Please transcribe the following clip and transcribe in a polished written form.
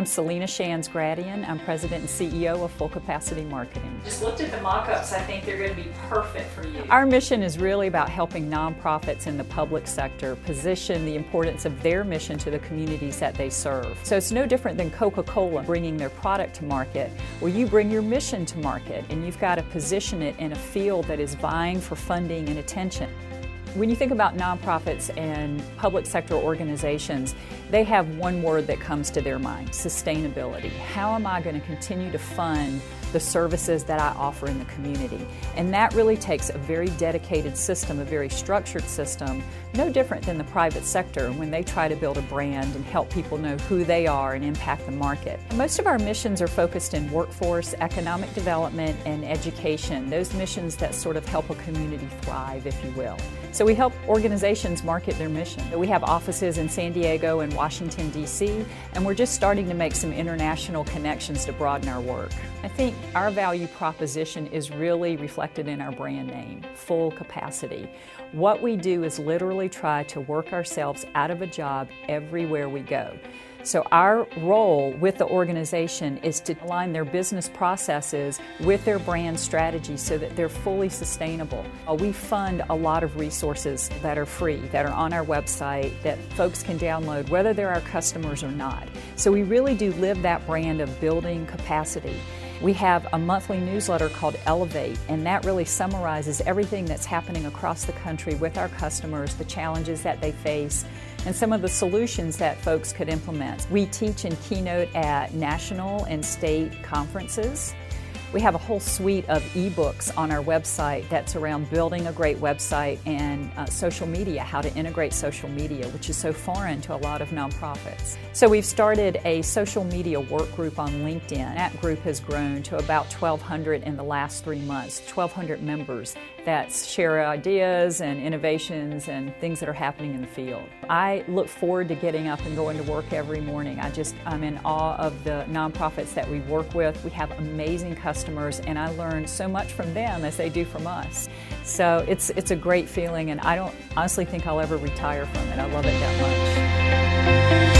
Selena Shands-Gradian. I'm President and CEO of Full Capacity Marketing. Just looked at the mock-ups. I think they're going to be perfect for you. Our mission is really about helping nonprofits in the public sector position the importance of their mission to the communities that they serve. So it's no different than Coca-Cola bringing their product to market, where you bring your mission to market and you've got to position it in a field that is vying for funding and attention. When you think about nonprofits and public sector organizations, they have one word that comes to their mind: sustainability. How am I going to continue to fund the services that I offer in the community? And that really takes a very dedicated system, a very structured system, no different than the private sector when they try to build a brand and help people know who they are and impact the market. Most of our missions are focused in workforce, economic development, and education, those missions that sort of help a community thrive, if you will. So we help organizations market their mission. We have offices in San Diego and Washington, D.C., and we're just starting to make some international connections to broaden our work. I think our value proposition is really reflected in our brand name, Full Capacity. What we do is literally try to work ourselves out of a job everywhere we go. So our role with the organization is to align their business processes with their brand strategy so that they're fully sustainable. We fund a lot of resources that are free, that are on our website, that folks can download whether they're our customers or not. So we really do live that brand of building capacity. We have a monthly newsletter called Elevate, and that really summarizes everything that's happening across the country with our customers, the challenges that they face, and some of the solutions that folks could implement. We teach and keynote at national and state conferences. We have a whole suite of ebooks on our website that's around building a great website and social media, how to integrate social media, which is so foreign to a lot of nonprofits. So we've started a social media work group on LinkedIn. That group has grown to about 1,200 in the last 3 months, 1,200 members that share ideas and innovations and things that are happening in the field. I look forward to getting up and going to work every morning. I'm in awe of the nonprofits that we work with. We have amazing customers, and I learn so much from them as they do from us. So it's a great feeling, and I don't honestly think I'll ever retire from it. I love it that much.